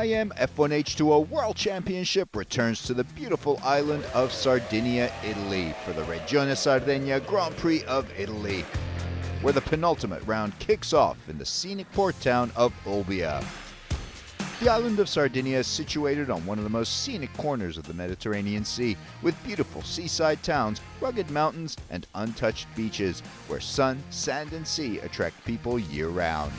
UIM F1H20 World Championship returns to the beautiful island of Sardinia, Italy for the Regione Sardegna Grand Prix of Italy, where the penultimate round kicks off in the scenic port town of Olbia. The island of Sardinia is situated on one of the most scenic corners of the Mediterranean Sea, with beautiful seaside towns, rugged mountains, and untouched beaches, where sun, sand, and sea attract people year-round.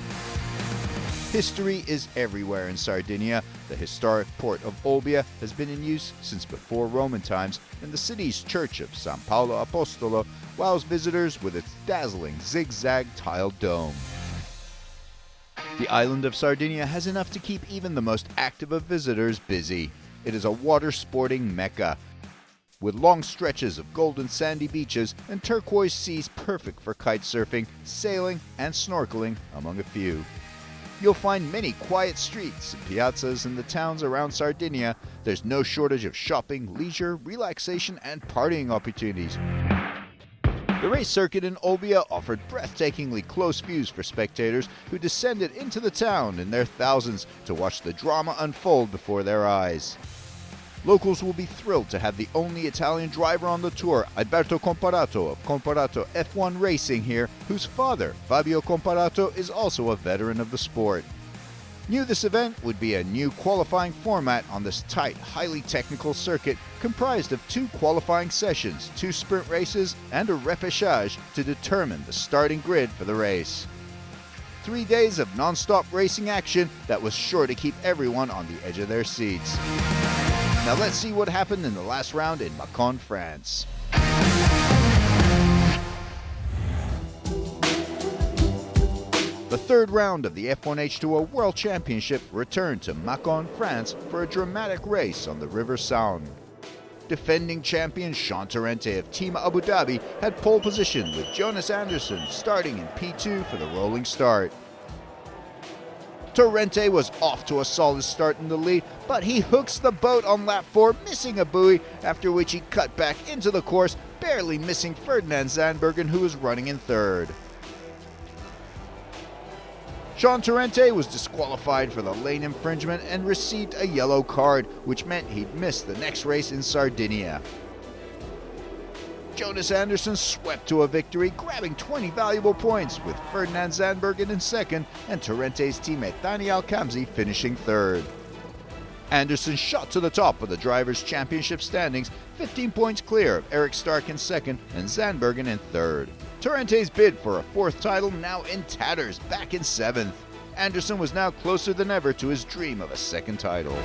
History is everywhere in Sardinia. The historic port of Olbia has been in use since before Roman times, and the city's church of San Paolo Apostolo wows visitors with its dazzling zigzag tiled dome. The island of Sardinia has enough to keep even the most active of visitors busy. It is a water sporting mecca, with long stretches of golden sandy beaches and turquoise seas perfect for kite surfing, sailing, and snorkeling, among a few. You'll find many quiet streets and piazzas in the towns around Sardinia. There's no shortage of shopping, leisure, relaxation, and partying opportunities. The race circuit in Olbia offered breathtakingly close views for spectators who descended into the town in their thousands to watch the drama unfold before their eyes. Locals will be thrilled to have the only Italian driver on the tour, Alberto Comparato of Comparato F1 Racing here, whose father, Fabio Comparato, is also a veteran of the sport. New this event would be a new qualifying format on this tight, highly technical circuit comprised of 2 qualifying sessions, 2 sprint races, and a repechage to determine the starting grid for the race. 3 days of non-stop racing action that was sure to keep everyone on the edge of their seats. Now let's see what happened in the last round in Macon, France. The third round of the F1H20 World Championship returned to Macon, France for a dramatic race on the River Saône. Defending champion Jean Torrente of Team Abu Dhabi had pole position with Jonas Andersson starting in P2 for the rolling start. Torrente was off to a solid start in the lead, but he hooks the boat on lap 4, missing a buoy, after which he cut back into the course, barely missing Ferdinand Zandbergen, who was running in third. Jean Torrente was disqualified for the lane infringement and received a yellow card, which meant he'd miss the next race in Sardinia. Jonas Andersson swept to a victory, grabbing 20 valuable points, with Ferdinand Zandbergen in second and Torrente's teammate Thani Alkamzi finishing third. Andersson shot to the top of the Drivers' Championship standings, 15 points clear of Eric Stark in second and Zandbergen in third. Torrente's bid for a 4th title now in tatters, back in 7th. Andersson was now closer than ever to his dream of a 2nd title.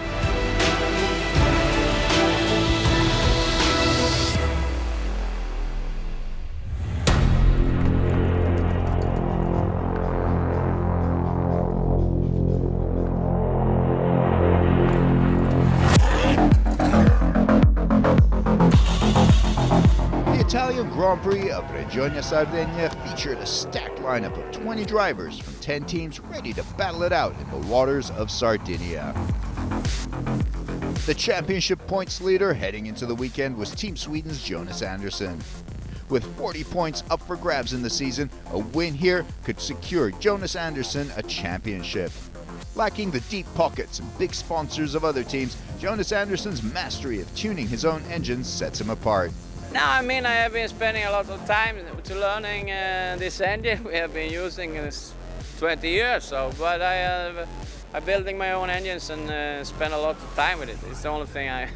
The Italian Grand Prix of Regione Sardegna featured a stacked lineup of 20 drivers from 10 teams ready to battle it out in the waters of Sardinia. The championship points leader heading into the weekend was Team Sweden's Jonas Andersson. With 40 points up for grabs in the season, a win here could secure Jonas Andersson a championship. Lacking the deep pockets and big sponsors of other teams, Jonas Andersson's mastery of tuning his own engines sets him apart. No, I mean, I have been spending a lot of time to learning this engine. We have been using this 20 years, but I'm building my own engines and spend a lot of time with it. It's the only thing I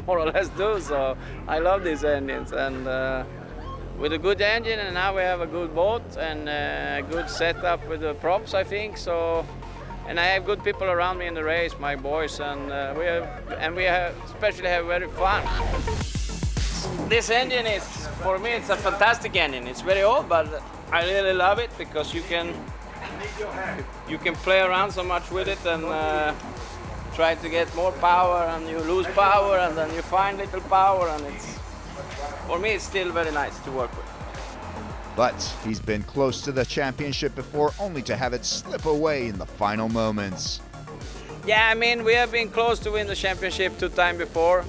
more or less do, so I love these engines. And with a good engine, and now we have a good boat and a good setup with the props, I think. So, and I have good people around me in the race, my boys, and we especially have very fun. This engine is, for me, it's a fantastic engine. It's very old, but I really love it because you can play around so much with it and try to get more power, and you lose power, and then you find little power, and for me, it's still very nice to work with. But he's been close to the championship before, only to have it slip away in the final moments. Yeah, I mean, we have been close to win the championship 2 times before.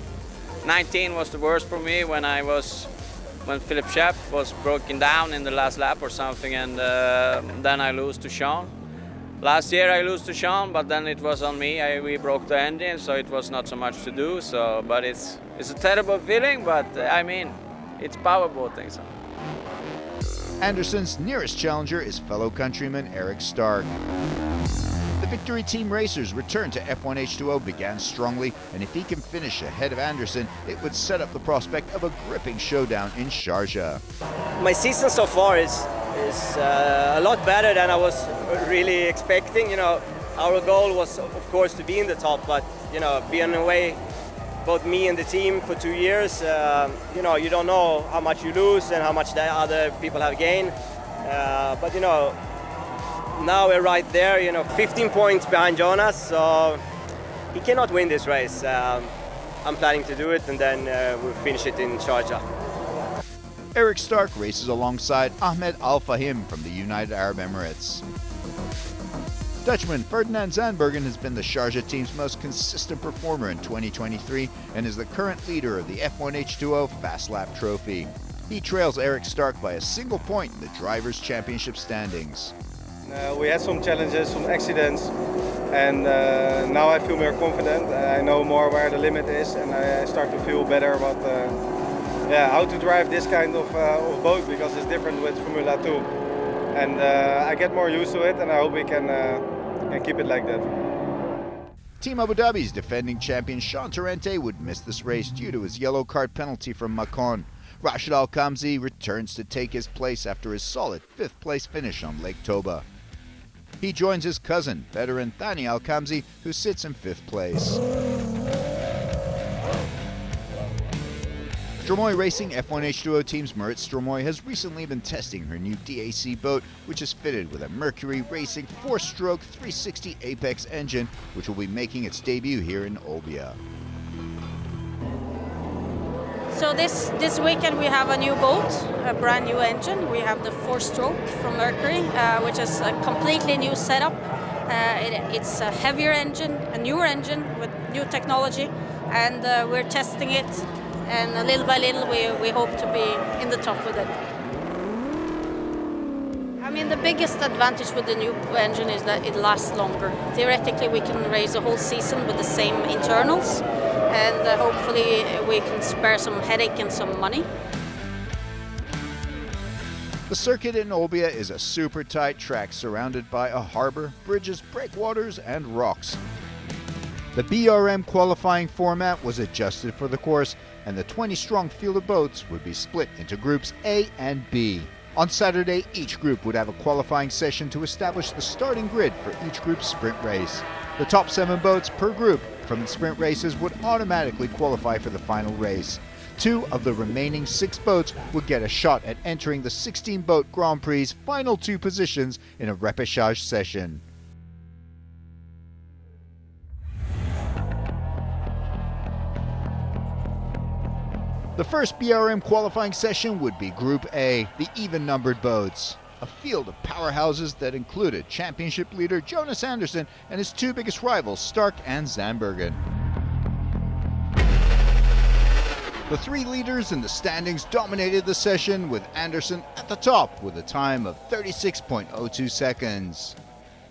19 was the worst for me when Philip Schaap was broken down in the last lap or something, and then I lose to Sean. Last year I lost to Sean, but then it was on me. We broke the engine, so it was not so much to do. So, but it's a terrible feeling. But I mean, it's powerboating. So. Anderson's nearest challenger is fellow countryman Eric Stark. The Victory Team Racers' return to F1H20 began strongly, and if he can finish ahead of Anderson, it would set up the prospect of a gripping showdown in Sharjah. My season so far is a lot better than I was really expecting. You know, our goal was, of course, to be in the top, but you know, being away, both me and the team for 2 years, you know, you don't know how much you lose and how much the other people have gained. But you know, now we're right there. You know, 15 points behind Jonas, so he cannot win this race. I'm planning to do it, and then we'll finish it in Sharjah. Eric Stark races alongside Ahmed Al Fahim from the United Arab Emirates. Dutchman Ferdinand Zandbergen has been the Sharjah team's most consistent performer in 2023 and is the current leader of the F1H20 Fast Lap Trophy. He trails Eric Stark by a single point in the Drivers' Championship standings. We had some challenges, some accidents, and now I feel more confident. I know more where the limit is, and I start to feel better about how to drive this kind of boat, because it's different with Formula 2. And I get more used to it, and I hope we can keep it like that. Team Abu Dhabi's defending champion Sean Torrente would miss this race due to his yellow card penalty from Macon. Rashid Al Khamzi returns to take his place after his solid 5th place finish on Lake Toba. He joins his cousin, veteran Thani Al Khamzi, who sits in 5th place. Stromoy Racing F1H20 team's Marit Stromoy has recently been testing her new DAC boat, which is fitted with a Mercury Racing 4-stroke 360 Apex engine, which will be making its debut here in Olbia. So this weekend we have a new boat, a brand new engine. We have the 4-stroke from Mercury, which is a completely new setup. It's a heavier engine, a newer engine with new technology, and we're testing it. And little by little, we hope to be in the top with it. I mean, the biggest advantage with the new engine is that it lasts longer. Theoretically, we can race a whole season with the same internals, and hopefully we can spare some headache and some money. The circuit in Olbia is a super tight track surrounded by a harbor, bridges, breakwaters, and rocks. The BRM qualifying format was adjusted for the course, and the 20-strong field of boats would be split into groups A and B. On Saturday, each group would have a qualifying session to establish the starting grid for each group's sprint race. The top 7 boats per group from the sprint races would automatically qualify for the final race. 2 of the remaining 6 boats would get a shot at entering the 16-boat Grand Prix's final 2 positions in a repechage session. The first BRM qualifying session would be Group A, the even-numbered boats. A field of powerhouses that included championship leader Jonas Anderson and his 2 biggest rivals, Stark and Zandbergen. The 3 leaders in the standings dominated the session, with Anderson at the top with a time of 36.02 seconds.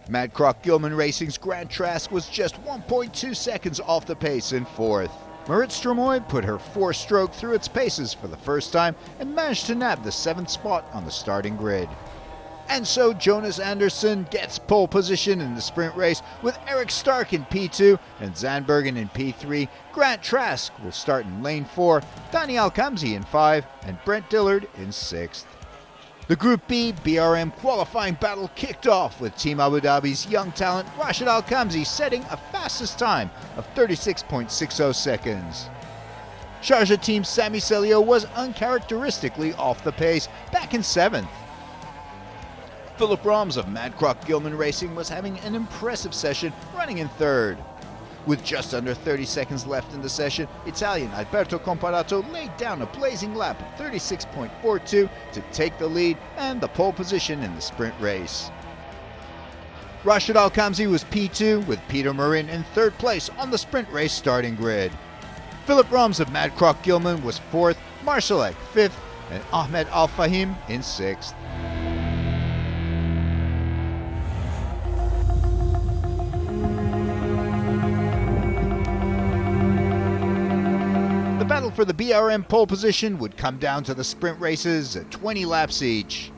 Mad Croc Gilman Racing's Grant Trask was just 1.2 seconds off the pace in 4th. Marit Stromoy put her 4-stroke through its paces for the first time and managed to nab the 7th spot on the starting grid. And so Jonas Anderson gets pole position in the sprint race with Eric Stark in P2 and Zandbergen in P3. Grant Trask will start in lane 4, Thani Al Khamzi in 5, and Brent Dillard in 6th. The Group B BRM qualifying battle kicked off with Team Abu Dhabi's young talent Rashid Al Khamzi setting a fastest time of 36.60 seconds. Sharjah team Sami Celio was uncharacteristically off the pace, back in 7th. Philip Roms of Mad Croc Gilman Racing was having an impressive session, running in 3rd. With just under 30 seconds left in the session, Italian Alberto Comparato laid down a blazing lap of 36.42 to take the lead and the pole position in the sprint race. Rashid Al Khamzi was P2 with Peter Marin in 3rd place on the sprint race starting grid. Philip Roms of Mad Croc Gilman was 4th, Marsalek 5th, and Ahmed Al Fahim in 6th. battle for the BRM pole position would come down to the sprint races at 20 laps each.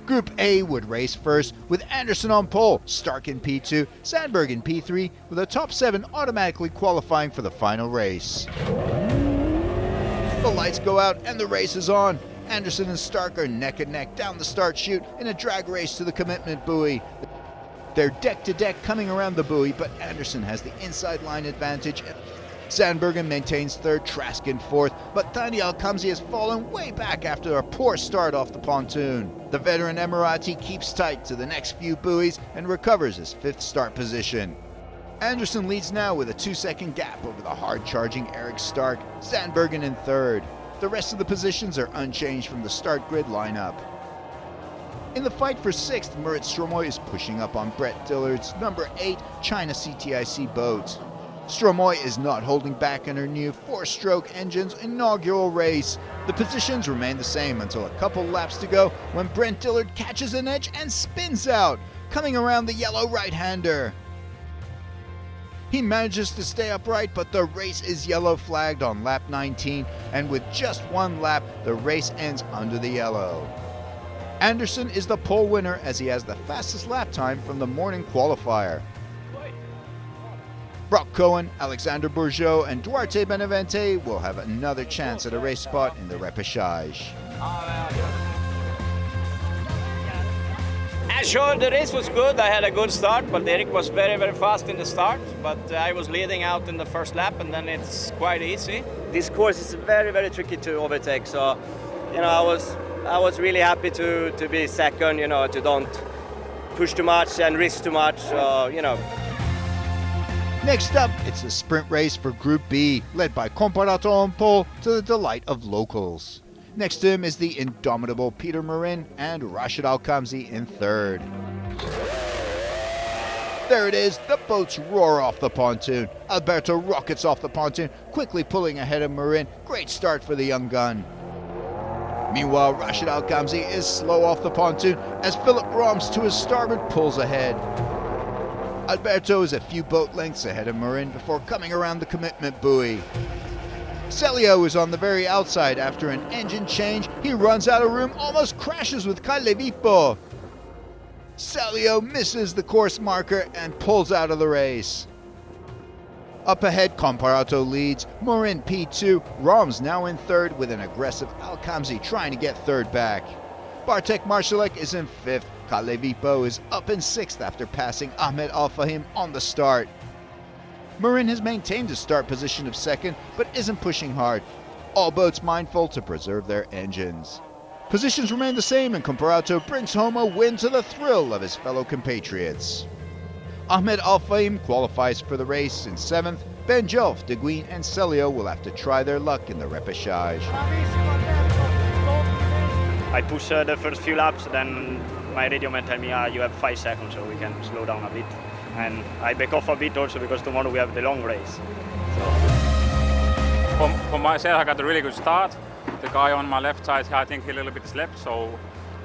Group A would race first with Anderson on pole, Stark in P2, Sandberg in P3, with the top 7 automatically qualifying for the final race. The lights go out and the race is on. Anderson and Stark are neck and neck down the start chute in a drag race to the commitment buoy. They're deck to deck coming around the buoy, but Anderson has the inside line advantage. Sandbergen maintains third, Trask in fourth, but Thani Alkamzi has fallen way back after a poor start off the pontoon. The veteran Emirati keeps tight to the next few buoys and recovers his fifth start position. Anderson leads now with a 2-second gap over the hard-charging Eric Stark, Sandbergen in third. The rest of the positions are unchanged from the start grid lineup. In the fight for sixth, Murat Stromoy is pushing up on Brett Dillard's number 8 China CTIC boat. Stromoy is not holding back in her new 4-stroke engine's inaugural race. The positions remain the same until a couple laps to go when Brent Dillard catches an edge and spins out, coming around the yellow right-hander. He manages to stay upright, but the race is yellow flagged on lap 19, and with just one lap, the race ends under the yellow. Anderson is the pole winner as he has the fastest lap time from the morning qualifier. Brock Cohen, Alexander Bourgeot, and Duarte Benavente will have another chance at a race spot in the repechage. Sure, the race was good. I had a good start, but Eric was very, very fast in the start. But I was leading out in the first lap, and then it's quite easy. This course is very, very tricky to overtake. So, I was really happy to be second. To don't push too much and risk too much. Next up, it's a sprint race for Group B, led by Comparato on pole to the delight of locals. Next to him is the indomitable Peter Marin and Rashid Al-Kamzi in third. There it is, the boats roar off the pontoon. Alberto rockets off the pontoon, quickly pulling ahead of Marin. Great start for the young gun. Meanwhile, Rashid Al-Kamzi is slow off the pontoon as Philip Roms to his starboard pulls ahead. Alberto is a few boat lengths ahead of Marin before coming around the commitment buoy. Celio is on the very outside after an engine change. He runs out of room, almost crashes with Calevipo. Celio misses the course marker and pulls out of the race. Up ahead, Comparato leads, Marin P2, Roms now in third with an aggressive Al-Kamzi trying to get third back. Bartek Marszalek is in fifth. Calevipo is up in sixth after passing Ahmed Al-Fahim on the start. Marin has maintained his start position of second, but isn't pushing hard. All boats mindful to preserve their engines. Positions remain the same and Comparato brings home a win to the thrill of his fellow compatriots. Ahmed Al-Fahim qualifies for the race in seventh. Ben Jolf, De Guin and Celio will have to try their luck in the repechage. I pushed the first few laps, then my radio man told me, you have 5 seconds, so we can slow down a bit. And I back off a bit also because tomorrow we have the long race. For myself, I got a really good start. The guy on my left side, I think he a little bit slept, so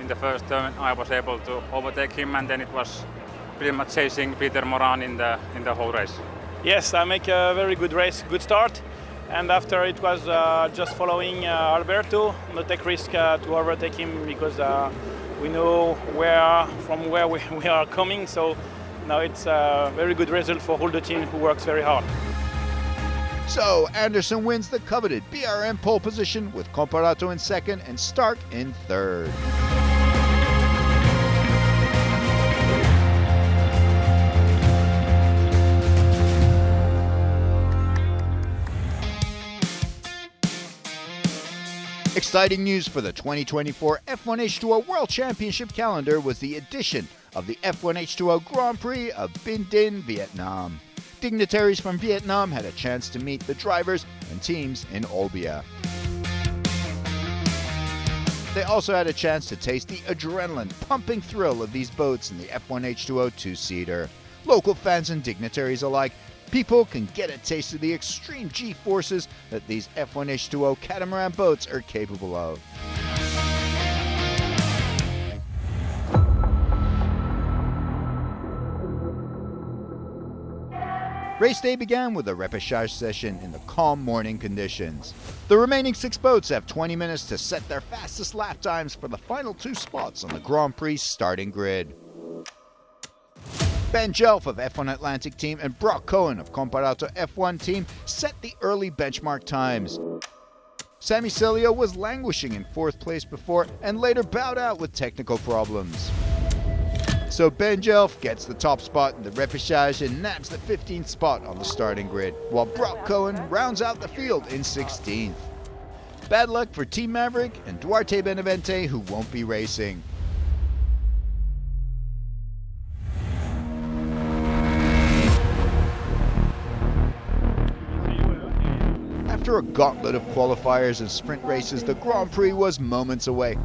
in the first turn I was able to overtake him, and then it was pretty much chasing Peter Moran in the whole race. Yes, I make a very good race, good start. And after it was just following Alberto, not take risk to overtake him because we know from where we are coming. So now it's a very good result for all the team who works very hard. So Anderson wins the coveted BRM pole position with Comparato in second and Stark in third. Exciting news for the 2024 F1H20 World Championship calendar was the addition of the F1H20 Grand Prix of Binh Dinh, Vietnam. Dignitaries from Vietnam had a chance to meet the drivers and teams in Olbia. They also had a chance to taste the adrenaline-pumping thrill of these boats in the F1H20 two-seater. Local fans and dignitaries alike, people can get a taste of the extreme G-forces that these F1H20 catamaran boats are capable of. Race day began with a repechage session in the calm morning conditions. The remaining 6 boats have 20 minutes to set their fastest lap times for the final 2 spots on the Grand Prix starting grid. Ben Jelf of F1 Atlantic team and Brock Cohen of Comparato F1 team set the early benchmark times. Sami Celio was languishing in 4th place before and later bowed out with technical problems. So Ben Jelf gets the top spot in the repechage and nabs the 15th spot on the starting grid, while Brock Cohen rounds out the field in 16th. Bad luck for Team Maverick and Duarte Benavente, who won't be racing. After a gauntlet of qualifiers and sprint races, the Grand Prix was moments away.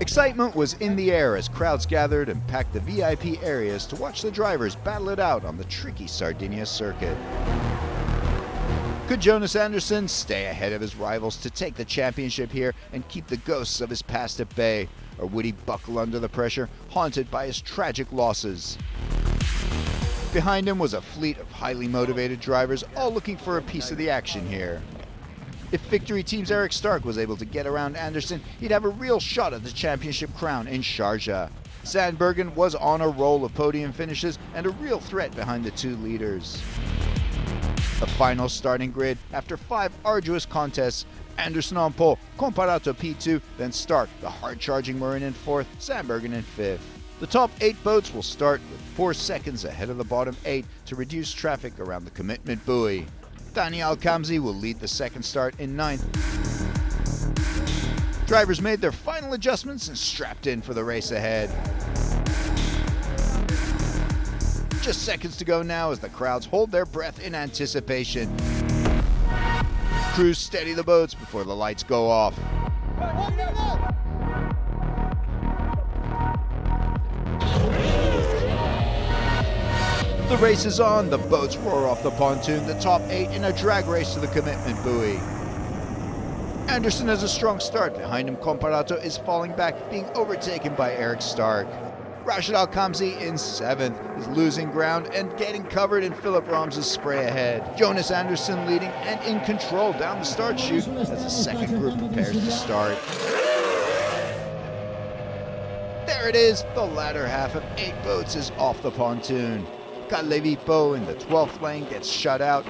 Excitement was in the air as crowds gathered and packed the VIP areas to watch the drivers battle it out on the tricky Sardegna circuit. Could Jonas Andersson stay ahead of his rivals to take the championship here and keep the ghosts of his past at bay, or would he buckle under the pressure, haunted by his tragic losses? Behind him was a fleet of highly motivated drivers, all looking for a piece of the action here. If Victory Team's Eric Stark was able to get around Andersson, he'd have a real shot at the championship crown in Sharjah. Zandbergen was on a roll of podium finishes and a real threat behind the 2 leaders. The final starting grid, after 5 arduous contests, Andersson on pole, Comparato P2, then Stark, the hard-charging Marin in 4th, Zandbergen in 5th. The top 8 boats will start with 4 seconds ahead of the bottom 8 to reduce traffic around the commitment buoy. Daniel Kamzi will lead the second start in 9th. Drivers made their final adjustments and strapped in for the race ahead. Just seconds to go now as the crowds hold their breath in anticipation. Crews steady the boats before the lights go off. The race is on, the boats roar off the pontoon, the top 8 in a drag race to the commitment buoy. Andersson has a strong start, behind him Comparato is falling back, being overtaken by Eric Stark. Rashid Al-Khamzi in 7th is losing ground and getting covered in Philip Roms's spray ahead. Jonas Andersson leading and in control down the start chute as the second group prepares to start. There it is, the latter half of 8 boats is off the pontoon. Calevipo in the 12th lane gets shut out.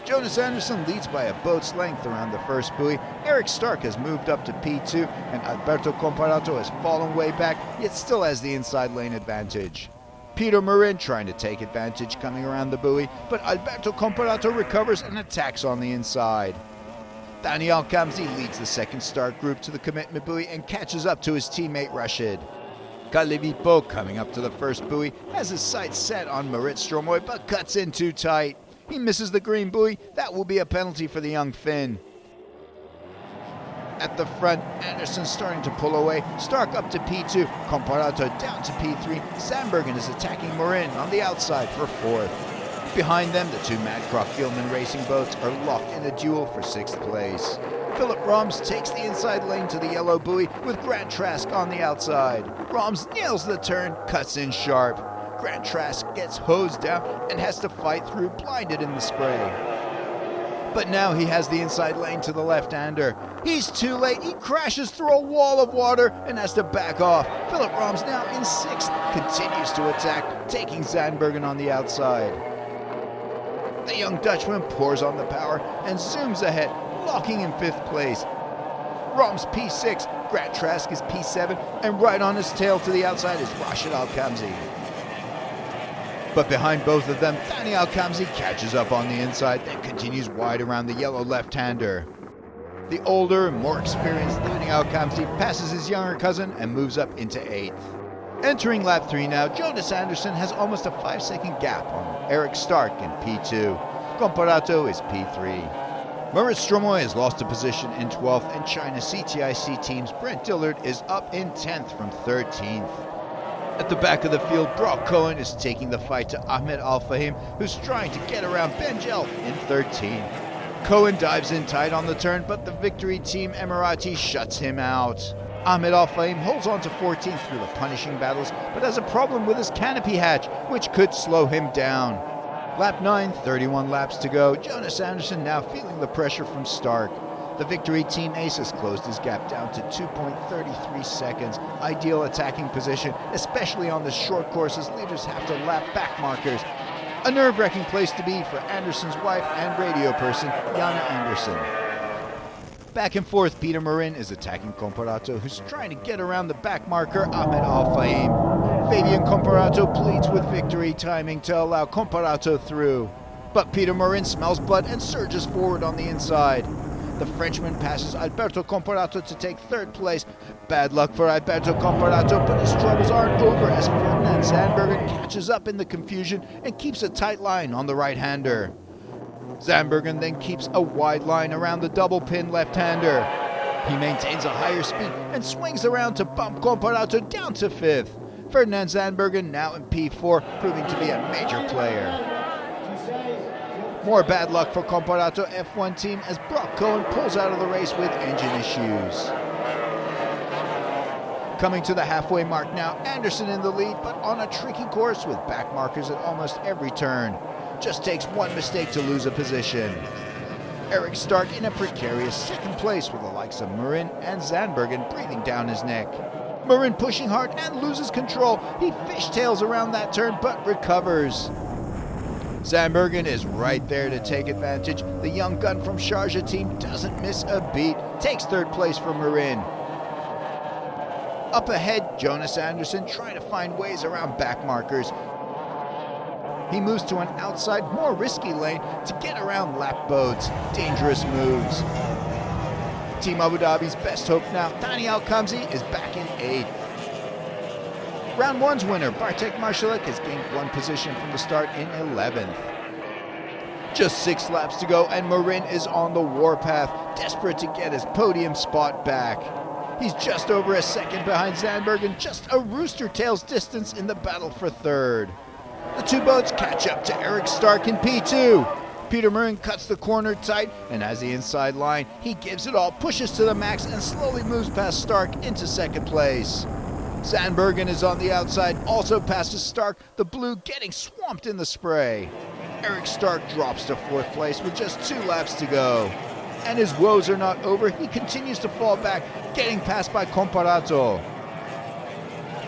Jonas Andersson leads by a boat's length around the first buoy. Eric Stark has moved up to P2 and Alberto Comparato has fallen way back, yet still has the inside lane advantage. Peter Marin trying to take advantage coming around the buoy, but Alberto Comparato recovers and attacks on the inside. Daniel Kamzi leads the second start group to the commitment buoy and catches up to his teammate Rashid. Calevipo, coming up to the first buoy, has his sights set on Marit Stromoy but cuts in too tight. He misses the green buoy. That will be a penalty for the young Finn. At the front, Andersson starting to pull away. Stark up to P2, Comparato down to P3. Zandbergen is attacking Marin on the outside for 4th. Behind them, the 2 Madcroft Gilman racing boats are locked in a duel for 6th place. Philip Roms takes the inside lane to the yellow buoy with Grant Trask on the outside. Roms nails the turn, cuts in sharp. Grant Trask gets hosed down and has to fight through, blinded in the spray. But now he has the inside lane to the left-hander. He's too late, he crashes through a wall of water and has to back off. Philip Roms now in 6th, continues to attack, taking Zandbergen on the outside. The young Dutchman pours on the power and zooms ahead, locking in 5th place. Roms P6, Grant Trask is P7, and right on his tail to the outside is Rashid Al-Khamzi. But behind both of them, Daniel Kamzi catches up on the inside, then continues wide around the yellow left-hander. The older, more experienced Daniel Kamzi passes his younger cousin and moves up into 8th. Entering lap 3 now, Jonas Andersson has almost a 5-second gap on Eric Stark in P2. Comparato is P3. Marit Stromoy has lost a position in 12th, and China CTIC team's Brent Dillard is up in 10th from 13th. At the back of the field, Brock Cohen is taking the fight to Ahmed Al-Fahim, who's trying to get around Ben Jelf in 13th. Cohen dives in tight on the turn, but the Victory Team Emirati shuts him out. Ahmed Al-Fahim holds on to 14th through the punishing battles, but has a problem with his canopy hatch, which could slow him down. Lap 9, 31 laps to go. Jonas Andersson now feeling the pressure from Stark. The Victory Team Aces closed his gap down to 2.33 seconds. Ideal attacking position, especially on the short courses. Leaders have to lap back markers. A nerve-wracking place to be for Andersson's wife and radio person, Jana Andersson. Back and forth, Peter Marin is attacking Comparato, who's trying to get around the back marker, Ahmed Al-Fahim. Fabian Comparato pleads with Victory timing to allow Comparato through. But Peter Marin smells blood and surges forward on the inside. The Frenchman passes Alberto Comparato to take third place. Bad luck for Alberto Comparato, but his troubles aren't over as Ferdinand Zandbergen catches up in the confusion and keeps a tight line on the right-hander. Zandbergen then keeps a wide line around the double-pin left-hander. He maintains a higher speed and swings around to bump Comparato down to fifth. Ferdinand Zandbergen now in P4, proving to be a major player. More bad luck for Comparato F1 team as Brock Cohen pulls out of the race with engine issues. Coming to the halfway mark now, Andersson in the lead, but on a tricky course with back markers at almost every turn. Just takes one mistake to lose a position. Eric Stark in a precarious second place with the likes of Marin and Zandbergen breathing down his neck. Marin pushing hard and loses control. He fishtails around that turn but recovers. Zandbergen is right there to take advantage. The young gun from Sharjah team doesn't miss a beat. Takes third place from Marin. Up ahead, Jonas Andersson trying to find ways around back markers. He moves to an outside, more risky lane to get around lap boats. Dangerous moves. Team Abu Dhabi's best hope now, Dani Al-Kamzi, is back in 8th. Round 1's winner, Bartek Marszalek, has gained one position from the start in 11th. Just 6 laps to go and Marin is on the warpath, desperate to get his podium spot back. He's just over a second behind Zandbergen, just a rooster tail's distance in the battle for third. The two boats catch up to Eric Stark in P2. Peter Marin cuts the corner tight and has the inside line. He gives it all, pushes to the max and slowly moves past Stark into second place. Zandbergen is on the outside, also passes Stark, the blue getting swamped in the spray. Eric Stark drops to 4th place with just 2 laps to go. And his woes are not over, he continues to fall back, getting passed by Comparato.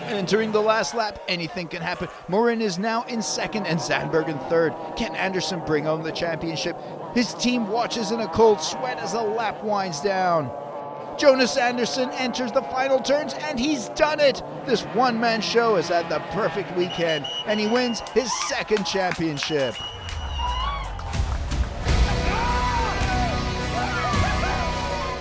Entering the last lap, anything can happen. Marin is now in 2nd and Zandbergen 3rd. Can Andersson bring home the championship? His team watches in a cold sweat as the lap winds down. Jonas Andersson enters the final turns and he's done it! This one-man show has had the perfect weekend and he wins his 2nd championship.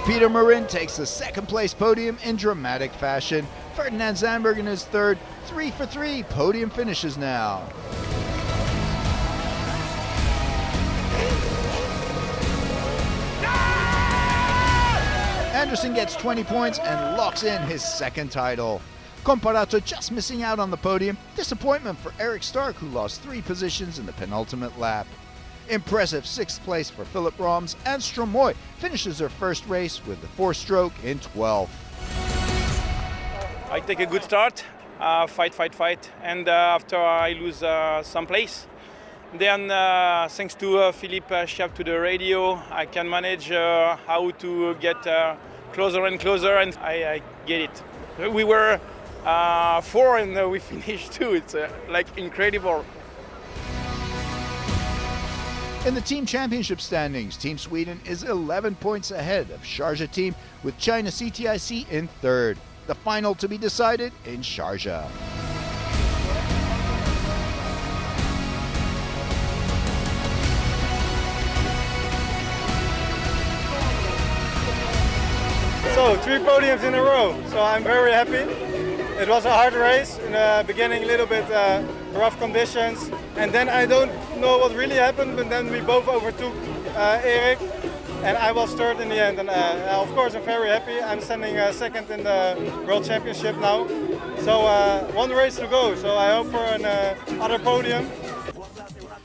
Peter Marin takes the 2nd place podium in dramatic fashion. Ferdinand Zandbergen is 3rd. 3 for 3 podium finishes now. Andersson gets 20 points and locks in his 2nd title. Comparato just missing out on the podium. Disappointment for Eric Stark, who lost 3 positions in the penultimate lap. Impressive 6th place for Philip Roms, and Stromoy finishes their first race with the 4-stroke in 12th. I take a good start, fight, and after I lose some place. Then, thanks to Philippe Schiap to the radio, I can manage how to get closer and closer, and I get it. We were 4 and we finished 2. It's like incredible. In the team championship standings, Team Sweden is 11 points ahead of Sharjah team, with China CTIC in 3rd. The final to be decided in Sharjah. So 3 podiums in a row, so I'm very happy. It was a hard race, in the beginning a little bit rough conditions, and then I don't know what really happened, but then we both overtook Erik, and I was 3rd in the end, and of course I'm very happy. I'm standing 2nd in the World Championship now, so 1 race to go, so I hope for another podium.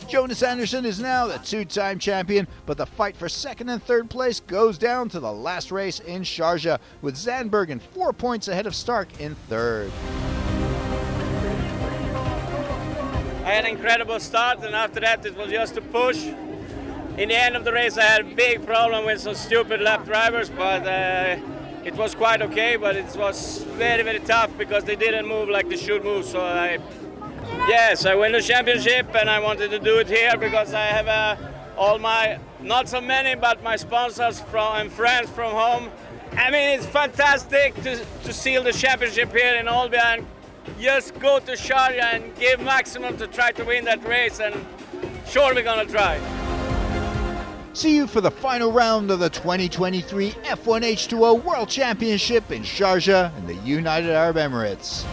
Jonas Andersson is now the 2-time champion, but the fight for 2nd and 3rd place goes down to the last race in Sharjah, with Zandbergen 4 points ahead of Stark in 3rd. I had an incredible start, and after that it was just a push. In the end of the race I had a big problem with some stupid lap drivers, but it was quite okay, but it was very, very tough because they didn't move like they should move. So yes, I win the championship, and I wanted to do it here because I have all my, not so many, but my sponsors and friends from home. I mean, it's fantastic to seal the championship here in Olbia and just go to Sharjah and give maximum to try to win that race, and sure we're gonna try. See you for the final round of the 2023 F1H20 World Championship in Sharjah in the United Arab Emirates.